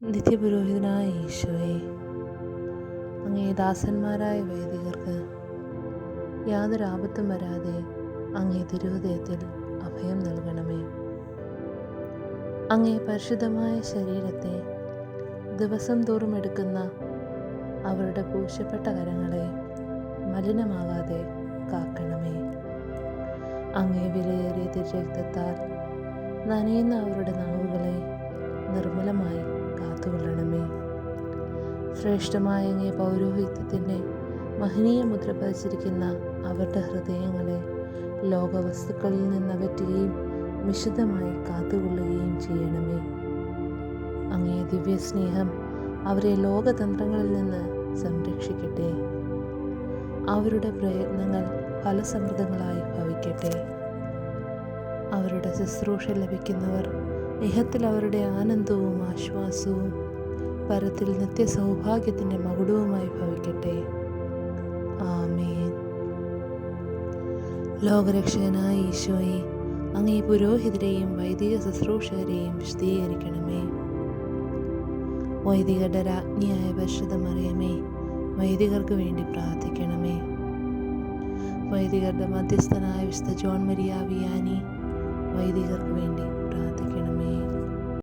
നിത്യപുരോഹിതനായ ഈശോയെ, അങ്ങേ ദാസന്മാരായ വൈദികർക്ക് യാതൊരു ആപത്തും വരാതെ അങ്ങേ തിരുഹൃദയത്തിൽ അഭയം നൽകണമേ. അങ്ങേ പരിശുദ്ധമായ ശരീരത്തെ ദിവസം തോറും എടുക്കുന്ന അവരുടെ പൂശപ്പെട്ട കരങ്ങളെ മലിനമാകാതെ കാക്കണമേ. അങ്ങേ വിലയേറിയ തിരുരക്തത്താൽ നനയുന്ന അവരുടെ നാവുകളെ നിർമ്മലമായി കാത്തുകൊള്ളണമേ. ശ്രേഷ്ഠമായ അങ്ങേ പൗരോഹിത്യത്തിൻ്റെ മഹനീയ മുദ്ര പതിച്ചിരിക്കുന്ന അവരുടെ ഹൃദയങ്ങളെ ലോകവസ്തുക്കളിൽ നിന്നകറ്റുകയും വിശുദ്ധമായി കാത്തുകൊള്ളുകയും ചെയ്യണമേ. അങ്ങേ ദിവ്യസ്നേഹം അവരെ ലോകതന്ത്രങ്ങളിൽ നിന്ന് സംരക്ഷിക്കട്ടെ. അവരുടെ പ്രയത്നങ്ങൾ ഫലസമൃദ്ധങ്ങളായി ഭവിക്കട്ടെ. അവരുടെ ശുശ്രൂഷ ലഭിക്കുന്നവർ ഇഹത്തിൽ അവരുടെ ആനന്ദവും ആശ്വാസവും പരത്തിൽ നിത്യസൗഭാഗ്യത്തിൻ്റെ മകുടവുമായി ഭവിക്കട്ടെ. ആമേൻ. ലോകരക്ഷകനായ ഈശോയെ, അങ്ങേ പുരോഹിതരെയും വൈദിക ശുശ്രൂഷകരെയും വിശദീകരിക്കണമേ. വൈദികരുടെ രാജ്ഞിയായ പരിശുദ്ധ മറിയമേ, വൈദികർക്ക് വേണ്ടി പ്രാർത്ഥിക്കണമേ. വൈദികരുടെ മധ്യസ്ഥനായ വിശുദ്ധ ജോൺ മരിയ വിയാനി, വൈദികർക്ക് വേണ്ടി പ്രാർത്ഥിക്കണം.